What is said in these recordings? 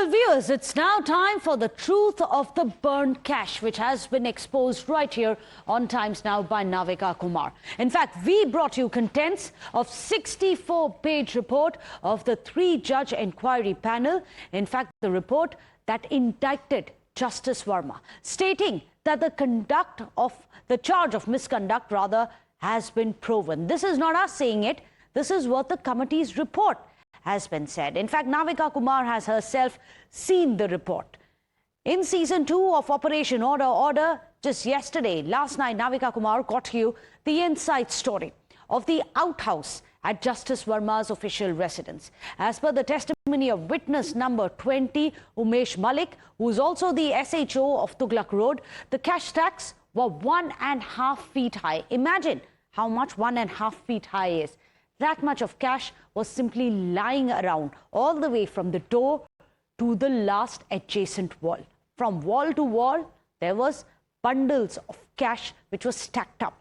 Well, viewers, it's now time for the truth of the burned cash, which has been exposed right here on Times Now by Navika Kumar. In fact, we brought you contents of 64-page report of the 3-judge inquiry panel. In fact, the report that indicted Justice Verma, stating that the charge of misconduct has been proven. This is not us saying it. This is what the committee's report has been said. In fact, Navika Kumar has herself seen the report. In season 2 of Operation Order, just yesterday, last night, Navika Kumar got you the inside story of the outhouse at Justice Verma's official residence. As per the testimony of witness number 20, Umesh Malik, who is also the SHO of Tughlaq Road, the cash stacks were 1.5 feet high. Imagine how much 1.5 feet high is. That much of cash was simply lying around all the way from the door to the last adjacent wall. From wall to wall, there was bundles of cash which was stacked up.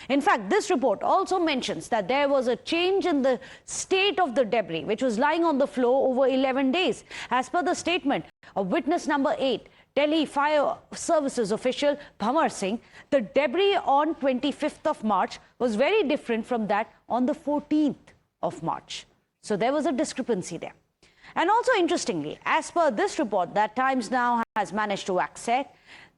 In fact, this report also mentions that there was a change in the state of the debris which was lying on the floor over 11 days. As per the statement of witness number 8, Delhi Fire Services official Bhamar Singh, the debris on 25th of March was very different from that on the 14th of March. So there was a discrepancy there. And also interestingly, as per this report that Times Now has managed to access,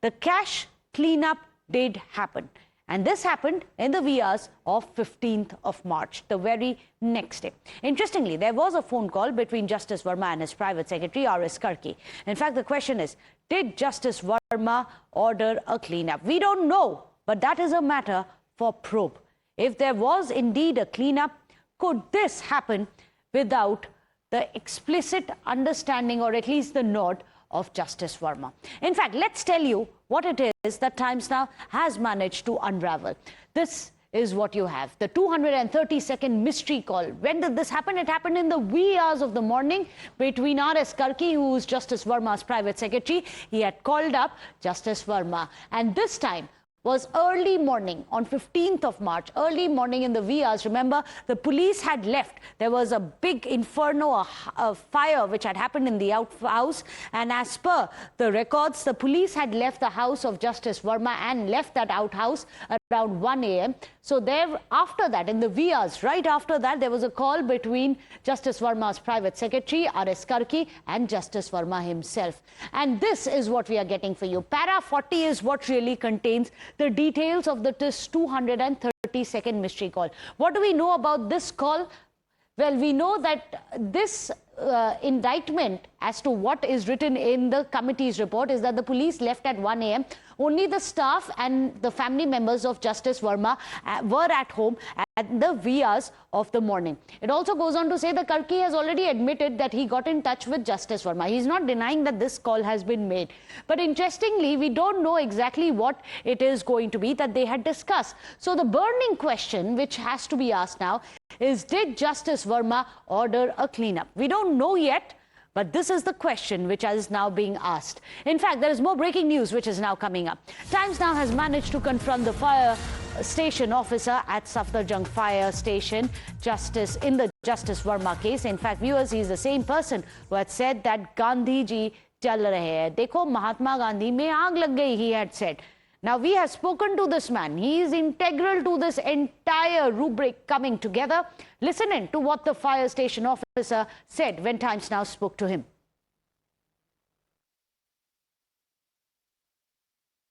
the cash cleanup did happen. And this happened in the wee hours of 15th of March, the very next day. Interestingly, there was a phone call between Justice Verma and his private secretary, R.S. Karki. In fact, the question is, did Justice Verma order a cleanup? We don't know, but that is a matter for probe. If there was indeed a cleanup, could this happen without the explicit understanding or at least the nod of Justice Verma? In fact, let's tell you what it is that Times Now has managed to unravel. This is what you have. The 230-second mystery call. When did this happen? It happened in the wee hours of the morning between R.S. Karki, who is Justice Verma's private secretary. He had called up Justice Verma. And this time was early morning on 15th of March, early morning in the wee hours. Remember, the police had left. There was a big inferno, a fire which had happened in the outhouse. And as per the records, the police had left the house of Justice Verma and left that outhouse around 1 a.m. So there, after that, in the wee hours, right after that, there was a call between Justice Verma's private secretary, R.S. Karki, and Justice Verma himself. And this is what we are getting for you. Para 40 is what really contains the details of this 230-second mystery call. What do we know about this call? Well, we know that this indictment as to what is written in the committee's report is that the police left at 1 a.m. Only the staff and the family members of Justice Verma were at home at the wee hours of the morning. It also goes on to say that Karki has already admitted that he got in touch with Justice Verma. He's not denying that this call has been made. But interestingly, we don't know exactly what it is going to be that they had discussed. So the burning question which has to be asked now is, did Justice Verma order a cleanup? We don't know yet. But this is the question which is now being asked. In fact, there is more breaking news which is now coming up. Times Now has managed to confront the fire station officer at Safdarjung Fire Station in the Justice Verma case. In fact, viewers, he is the same person who had said that Gandhi ji chal rahe hai. Dekho, Mahatma Gandhi mein aag lag gayi, he had said. Now, we have spoken to this man. He is integral to this entire rubric coming together. Listen in to what the fire station officer said when Times Now spoke to him.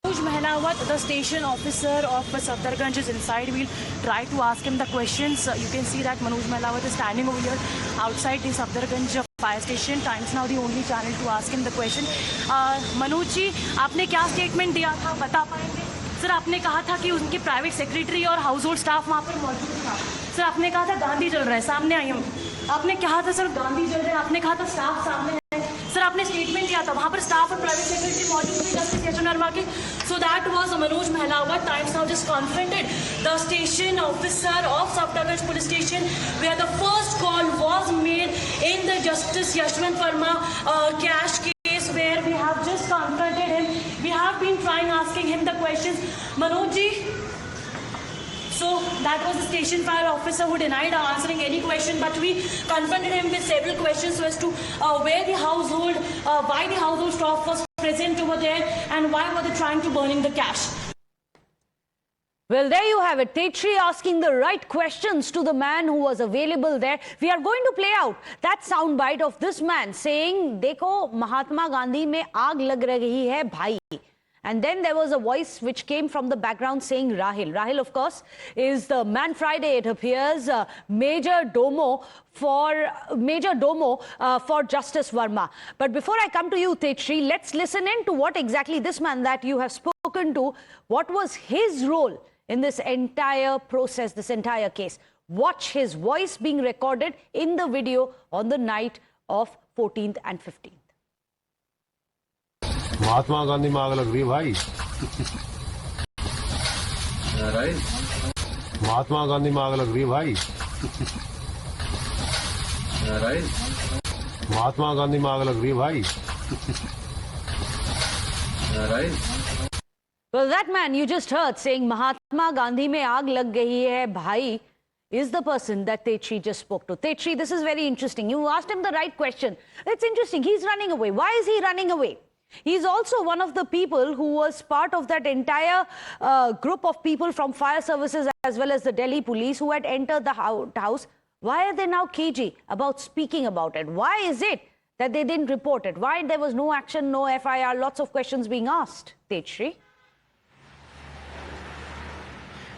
Manoj Mehlawat, the station officer of Safdarganj, is inside. We'll try to ask him the questions. You can see that Manoj Mehlawat is standing over here outside the Safdarganj fire station. Times Now the only channel to ask him the question. Manoj ji, आपने क्या statement दिया था, बता पाएंगे? Sir, आपने कहा था कि उनके प्राइवेट सेक्रेटरी और हाउस होल्ड स्टाफ वहाँ पर मौजूद था. सर, आपने कहा था गांधी जल रहा है, सामने आई हूँ. आपने कहा था सर गांधी जल रहे हैं, आपने कहा था स्टाफ सामने है. सर, आपने स्टेटमेंट दिया था, वहाँ पर स्टाफ और प्राइवेट सेक्रेटरी मौजूद थे जस्टिस यशवंत वर्मा के. So that was Manoj Mehlawat. Times Now just confronted the station officer of Safdarganj police station where the first call was made in the Justice Yashwant Verma cash case, where we have just confronted him. We have been trying asking him the questions. Manoj ji, So that was the station fire officer who denied answering any question, but we confronted him with several questions as to where the household, why the household staff was present over there, and why were they trying to burning the cash. Well, there you have it. Tetri asking the right questions to the man who was available there. We are going to play out that soundbite of this man saying, "Dekho, Mahatma Gandhi mein aag lag rahi hai, bhai." And then there was a voice which came from the background saying Rahil. Rahil, of course, is the Man Friday, it appears, major domo for Justice Verma. But before I come to you, Tetri, let's listen in to what exactly this man that you have spoken to, what was his role in this entire process, this entire case. Watch his voice being recorded in the video on the night of 14th and 15th. Mahatma Gandhi में आग लग रही है भाई। महात्मा गांधी में आग लग रही है भाई। महात्मा गांधी में आग लग रही है भाई। Well, that man you just heard saying Mahatma Gandhi mein aag lag gayi hai bhai is the person that Tetri just spoke to. Tetri, this is very interesting. You asked him the right question. It's interesting. He's running away. Why is he running away? He's also one of the people who was part of that entire group of people from fire services as well as the Delhi police who had entered the house. Why are they now cagey about speaking about it? Why is it that they didn't report it? Why there was no action, no FIR, lots of questions being asked, Tetri?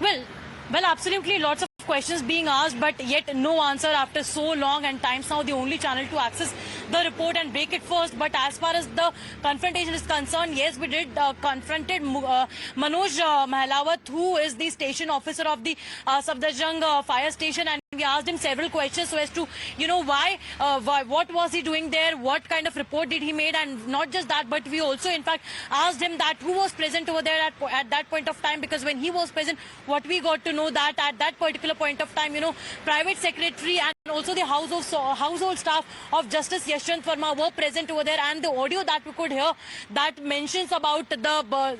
Well, absolutely lots of questions being asked, but yet no answer after so long, and Times Now the only channel to access the report and break it first. But as far as the confrontation is concerned, yes, we did confronted Manoj Mahlawat, who is the station officer of the Safdarjung fire station, and we asked him several questions so as to, why, what was he doing there, what kind of report did he made, and not just that, but we also in fact asked him that who was present over there at that point of time, because when he was present, what we got to know that at that particular point of time, private secretary and also the household staff of Justice Yashwant Verma were present over there, and the audio that we could hear that mentions about the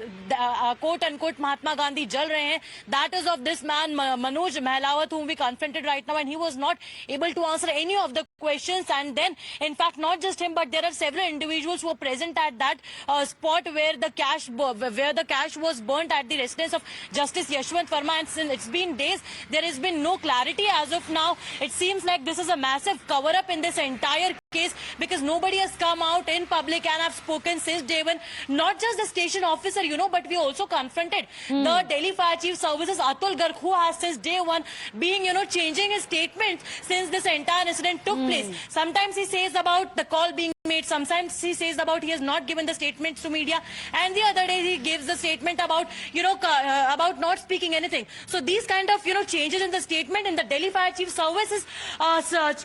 quote-unquote Mahatma Gandhi jal rahe hain, that is of this man Manoj Mahlawat, whom we confronted right now, and he was not able to answer any of the questions. And then in fact not just him, but there are several individuals who were present at that spot where the cash was burnt at the residence of Justice Yashwant Verma, and since it's been days there has been no clarity as of now. It seems like this is a massive cover-up in this entire case, because nobody has come out in public and have spoken since day one. Not just the station officer, but we also confronted the Delhi Fire Chief Services Atul Garg, who has since day one being, changing his statements since this entire incident took place. Sometimes he says about the call being made, sometimes he says about he has not given the statements to media, and the other day he gives the statement about, about not speaking anything. So these kind of, changes in the statement in the Delhi Fire Chief Services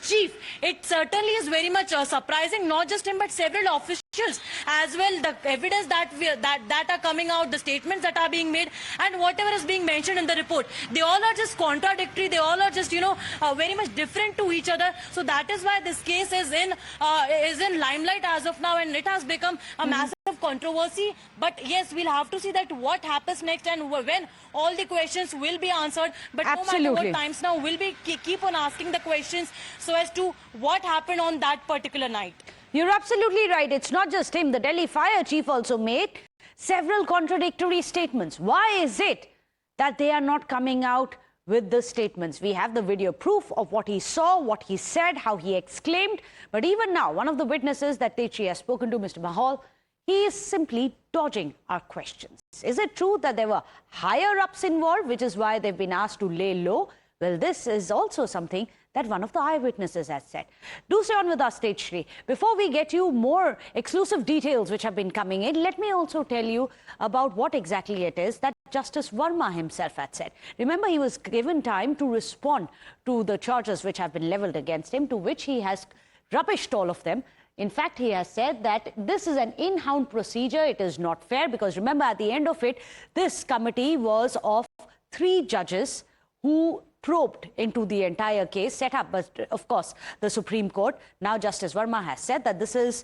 chief, it certainly is very much surprising, not just him but several officials as well. The evidence that are coming out, the statements that are being made, and whatever is being mentioned in the report, they all are just contradictory, they all are just very much different to each other. So that is why this case is in limelight as of now, and it has become a massive controversy. But yes, we'll have to see that what happens next and when all the questions will be answered. But absolutely, no matter what, Times Now will be keep on asking the questions so as to what happened on that particular night. You're absolutely right. It's not just him. The Delhi Fire Chief also made several contradictory statements. Why is it that they are not coming out with the statements? We have the video proof of what he saw, what he said, how he exclaimed. But even now, one of the witnesses that Tetri has spoken to, Mr. Mahal, he is simply dodging our questions. Is it true that there were higher-ups involved, which is why they've been asked to lay low? Well, this is also something that one of the eyewitnesses has said. Do stay on with us, Tetri. Before we get you more exclusive details which have been coming in, let me also tell you about what exactly it is that Justice Verma himself had said. Remember, he was given time to respond to the charges which have been leveled against him, to which he has rubbished all of them. In fact, he has said that this is an in-house procedure. It is not fair because, remember, at the end of it, this committee was of 3 judges who probed into the entire case, set up, but of course, the Supreme Court. Now, Justice Verma has said that this is,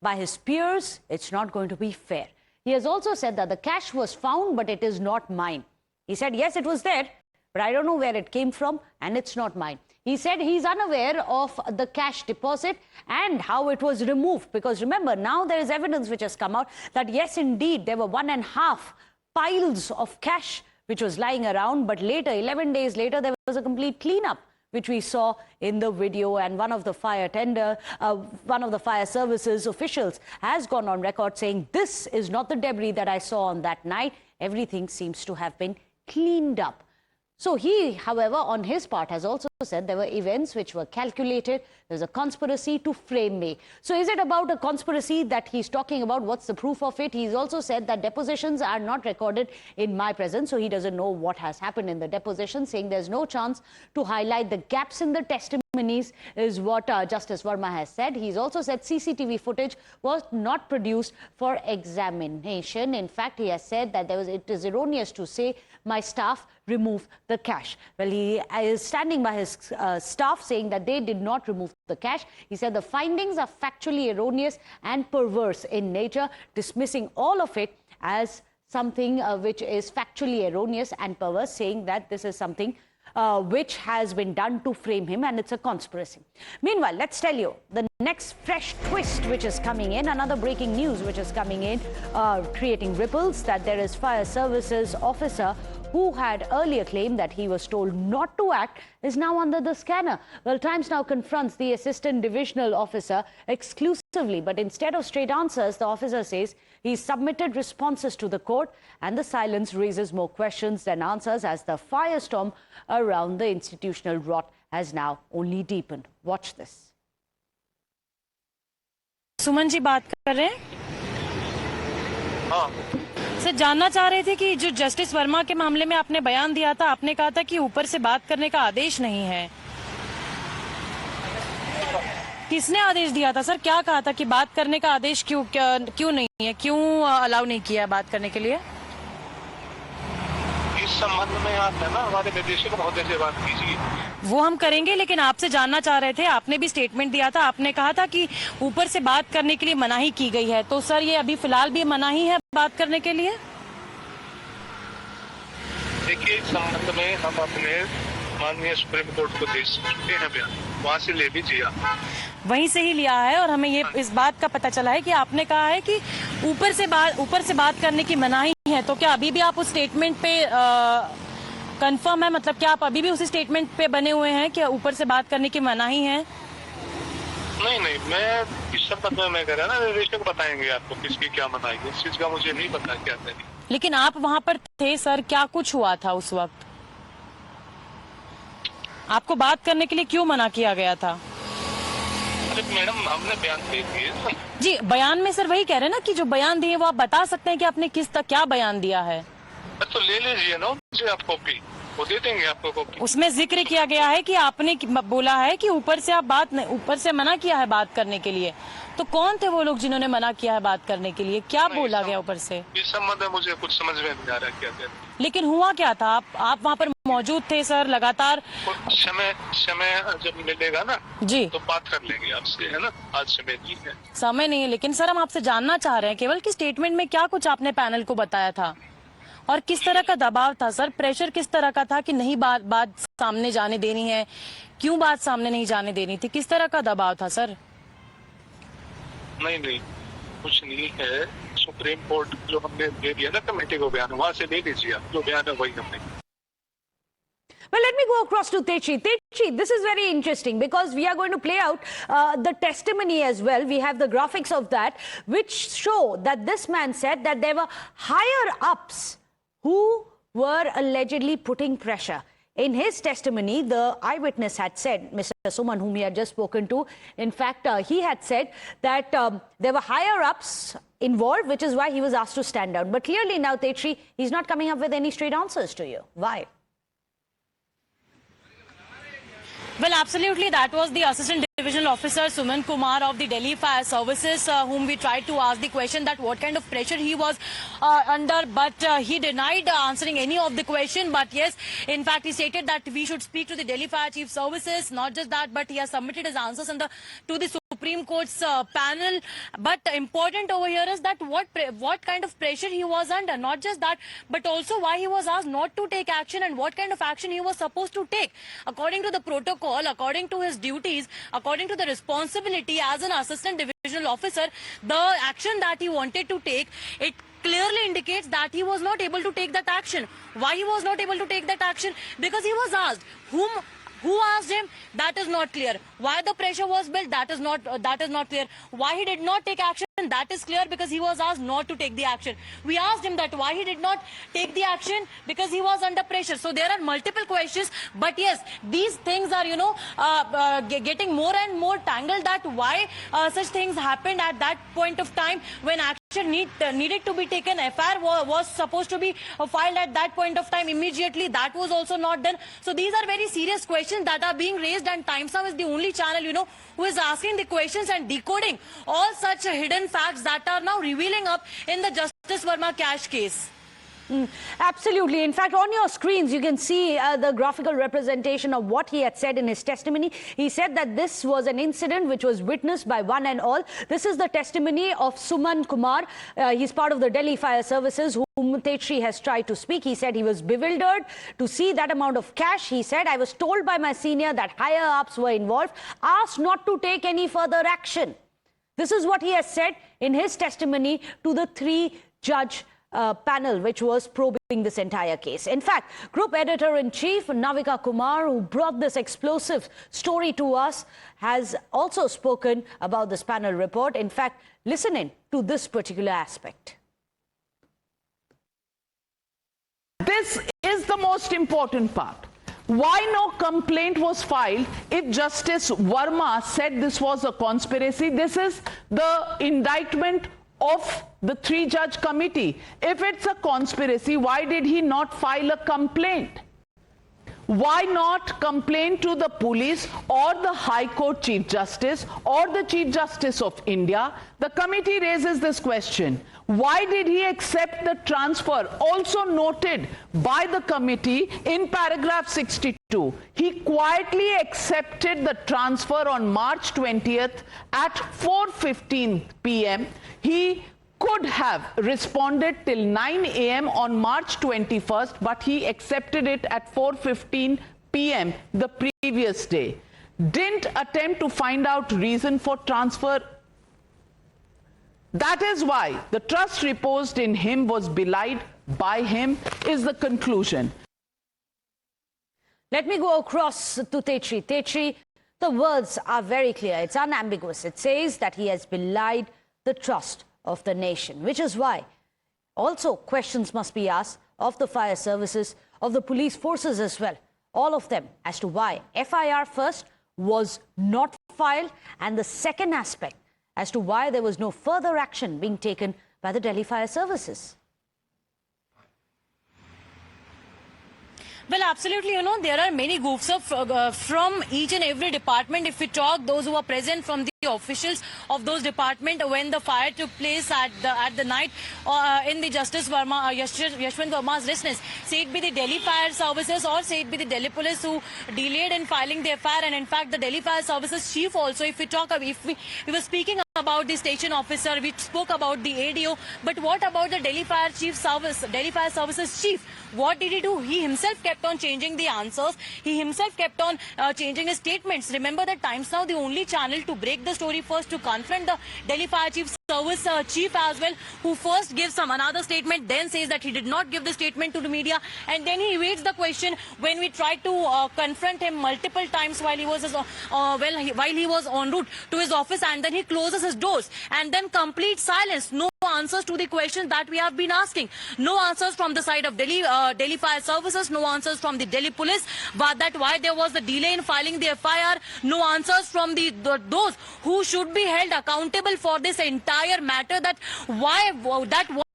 by his peers, it's not going to be fair. He has also said that the cash was found, but it is not mine. He said, yes, it was there, but I don't know where it came from and it's not mine. He said he's unaware of the cash deposit and how it was removed, because remember, now there is evidence which has come out that yes, indeed, there were 1.5 piles of cash which was lying around, but later, 11 days later, there was a complete cleanup, which we saw in the video, and one of the fire services officials has gone on record saying this is not the debris that I saw on that night. Everything seems to have been cleaned up. So he, however, on his part has also said there were events which were calculated. There's a conspiracy to frame me. So is it about a conspiracy that he's talking about? What's the proof of it? He's also said that depositions are not recorded in my presence, so he doesn't know what has happened in the deposition, saying there's no chance to highlight the gaps in the testimonies is what Justice Verma has said. He's also said CCTV footage was not produced for examination. In fact, he has said that it is erroneous to say my staff removed the cash. Well, he is standing by his staff saying that they did not remove the cash. He said the findings are factually erroneous and perverse in nature, dismissing all of it as something which is factually erroneous and perverse, saying that this is something which has been done to frame him and it's a conspiracy. Meanwhile, let's tell you the next fresh twist which is coming in, another breaking news which is coming in, creating ripples, that there is fire services officer who had earlier claimed that he was told not to act is now under the scanner. Well, Times now confronts the assistant divisional officer exclusively, but instead of straight answers, the officer says he submitted responses to the court, and the silence raises more questions than answers as the firestorm around the institutional rot has now only deepened. Watch this. Suman ji बात कर रहे हैं। हाँ, sir, जानना चाह रहे थे कि जो जस्टिस वर्मा के मामले में आपने बयान दिया था, आपने कहा था कि ऊपर से बात करने का आदेश नहीं है। किसने आदेश दिया था सर? क्या कहा था कि बात करने का आदेश क्यों नहीं है, क्यों अलाउ नहीं किया बात करने के लिए? इस संबंध में आप है ना हमारे निदेशक महोदय से बात कीजिए। वो हम करेंगे, लेकिन आपसे जानना चाह रहे थे, आपने भी स्टेटमेंट दिया था, आपने कहा था कि ऊपर से बात करने के लिए मनाही की गई है, तो सर ये अभी फिलहाल भी मनाही है बात करने के लिए? देखिए, इस संबंध में हम अपने माननीय सुप्रीम कोर्ट को दे चुके हैं बयान, वहाँ से ले लीजिए आप। वहीं से ही लिया है, और हमें ये इस बात का पता चला है कि आपने कहा है कि ऊपर से बात करने की मनाही है, तो क्या अभी भी आप उस स्टेटमेंट पे कंफर्म है? मतलब क्या आप अभी भी उसी स्टेटमेंट पे बने हुए हैं कि ऊपर से बात करने की मनाही है? नहीं, मैं इस संबंध में मैं कह रहा ना, निदेशक बताएंगे आपको किसकी क्या मनाही है। इस चीज का मुझे नहीं पता क्या है। लेकिन आप वहाँ पर थे सर, क्या कुछ हुआ था उस वक्त? आपको बात करने के लिए क्यों मना किया गया था? अरे मैडम, हमने बयान दे दिए जी। बयान में सर वही कह रहे हैं ना कि जो बयान दिए वो आप बता सकते हैं कि आपने क्या बयान दिया है? तो ले लीजिए ना उनसे आप कॉपी, वो दे देंगे आपको कॉपी। उसमें जिक्र किया गया है कि आपने बोला है कि ऊपर से मना किया है बात करने के लिए। तो कौन थे वो लोग जिन्होंने मना किया है बात करने के लिए? क्या बोला गया ऊपर से? इस संबंध में मुझे कुछ समझ में नहीं आ रहा क्या कहते। लेकिन हुआ क्या था? आप वहाँ पर मौजूद थे सर लगातार? समय जब मिलेगा ना जी तो बात कर लेंगे आपसे, है ना। आज समय नहीं है। समय नहीं है, लेकिन सर हम आपसे जानना चाह रहे हैं केवल कि स्टेटमेंट में क्या कुछ आपने पैनल को बताया था और किस तरह का दबाव था सर? प्रेशर किस तरह का था कि नहीं बात सामने जाने देनी है? क्यों बात सामने नहीं जाने देनी थी? किस तरह का दबाव था सर? नहीं, कुछ नहीं है। सुप्रीम कोर्ट जो हमने दे दिया ना कमेटी को बयान, वहाँ से ले लीजिए आप, जो बयान है वही हमने। Well, let me go across to Techi. Techi, this is very interesting because we are going to play out the testimony as well. We have the graphics of that, which show that this man said that there were higher ups who were allegedly putting pressure. In his testimony, the eyewitness had said, Mr. Suman, whom he had just spoken to, in fact, he had said that there were higher ups involved, which is why he was asked to stand down. But clearly now, Techi, he's not coming up with any straight answers to you. Why? Well, absolutely. That was the Assistant Divisional Officer Suman Kumar of the Delhi Fire Services, whom we tried to ask the question that what kind of pressure he was under, but he denied answering any of the question. But yes, in fact, he stated that we should speak to the Delhi Fire Chief Services. Not just that, but he has submitted his answers to the Supreme Court's panel. But important over here is that what kind of pressure he was under. Not just that, but also why he was asked not to take action and what kind of action he was supposed to take. According to the protocol, according to his duties, according to the responsibility as an assistant divisional officer, the action that he wanted to take, it clearly indicates that he was not able to take that action. Why he was not able to take that action? Because he was asked. Who asked him? That is not clear. Why the pressure was built? That is not clear. Why he did not take action? That is clear, because he was asked not to take the action. We asked him that why he did not take the action, because he was under pressure. So there are multiple questions. But yes, these things are, getting more and more tangled, that why such things happened at that point of time when action needed to be taken. FIR was supposed to be filed at that point of time immediately. That was also not done. So these are very serious questions that are being raised, and Times Now is the only channel, who is asking the questions and decoding all such hidden facts that are now revealing up in the Justice Verma cash case. Absolutely. In fact, on your screens, you can see the graphical representation of what he had said in his testimony. He said that this was an incident which was witnessed by one and all. This is the testimony of Suman Kumar. He's part of the Delhi Fire Services, whom Tetri has tried to speak. He said he was bewildered to see that amount of cash. He said, I was told by my senior that higher ups were involved, asked not to take any further action. This is what he has said in his testimony to the three-judge panel which was probing this entire case. In fact, Group Editor-in-Chief Navika Kumar, who brought this explosive story to us, has also spoken about this panel report. In fact, listen in to this particular aspect. This is the most important part. Why no complaint was filed if Justice Verma said this was a conspiracy? This is the indictment of the three-judge committee. If it's a conspiracy, why did he not file a complaint? Why not complain to the police or the High Court Chief Justice or the Chief Justice of India? The committee raises this question. Why did he accept the transfer? Also noted by the committee in paragraph 62. He quietly accepted the transfer on March 20th at 4:15 p.m. He could have responded till 9 a.m. on March 21st, but he accepted it at 4:15 p.m. the previous day. Didn't attempt to find out reason for transfer. That is why the trust reposed in him was belied by him, is the conclusion. Let me go across to Tetri. Tetri, the words are very clear. It's unambiguous. It says that he has belied the trust of the nation, which is why also questions must be asked of the fire services, of the police forces as well, all of them, as to why FIR first was not filed, and the second aspect as to why there was no further action being taken by the Delhi Fire Services. Well, absolutely, there are many goofs from each and every department. If we talk, those who are present from the officials of those departments when the fire took place at the night in the Justice Verma, Yashwant Verma's residence, say it be the Delhi Fire Services or say it be the Delhi Police who delayed in filing their FIR, and in fact the Delhi Fire Services chief also, if we talk, if we were speaking about the station officer, we spoke about the ADO, but what about the Delhi Fire Services chief? What did he do? He himself kept on changing the answers. He himself kept on changing his statements. Remember that Times Now, the only channel to break the story first, to confront the Delhi Fire Service chief as well, who first gives another statement, then says that he did not give the statement to the media, and then he evades the question when we tried to confront him multiple times while he was while he was en route to his office, and then he closes his doors, and then complete silence. No answers to the questions that we have been asking. No answers from the side of Delhi Fire Services. No answers from the Delhi Police. But that why there was the delay in filing the FIR. No answers from those who should be held accountable for this entire matter. That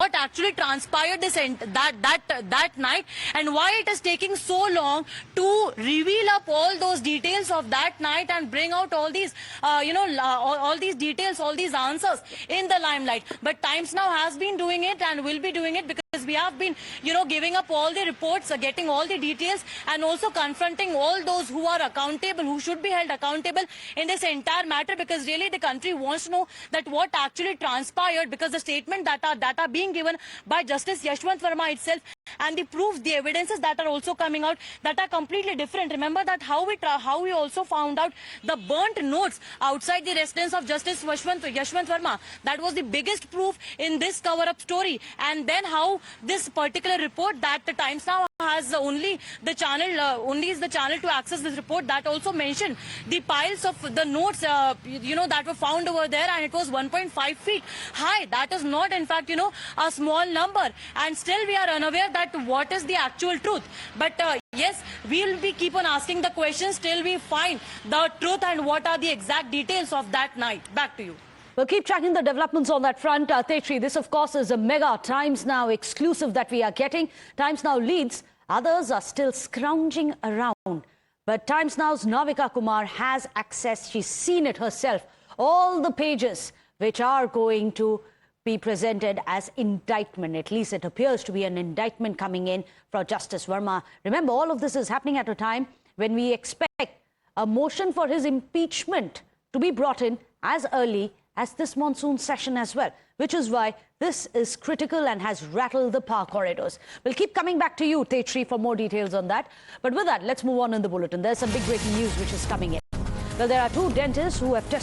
what actually transpired that night, and why it is taking so long to reveal up all those details of that night and bring out all these all these details, all these answers in the limelight. But Times Now has been doing it and will be doing it, because we have been, giving up all the reports, getting all the details, and also confronting all those who are accountable, who should be held accountable in this entire matter, because really the country wants to know that what actually transpired, because the statement that are being given by Justice Yashwant Verma itself and the proofs, the evidences that are also coming out, that are completely different. Remember that how we also found out the burnt notes outside the residence of Justice Yashwant Verma. That was the biggest proof in this cover-up story. And then how this particular report that the Times Now has only is the channel to access this report, that also mentioned the piles of the notes, that were found over there, and it was 1.5 feet high. That is not, in fact, a small number. And still we are unaware that what is the actual truth. But yes, we'll be keep on asking the questions till we find the truth and what are the exact details of that night. Back to you. We'll keep tracking the developments on that front. Tetri, this of course is a mega Times Now exclusive that we are getting. Times Now leads, others are still scrounging around. But Times Now's Navika Kumar has access, she's seen it herself, all the pages which are going to be presented as indictment. At least it appears to be an indictment coming in for Justice Verma. Remember, all of this is happening at a time when we expect a motion for his impeachment to be brought in as early as this monsoon session as well, which is why this is critical and has rattled the power corridors. We'll keep coming back to you, Tetri, for more details on that. But with that, let's move on in the bulletin. There's some big breaking news which is coming in. Well, there are two dentists who have tested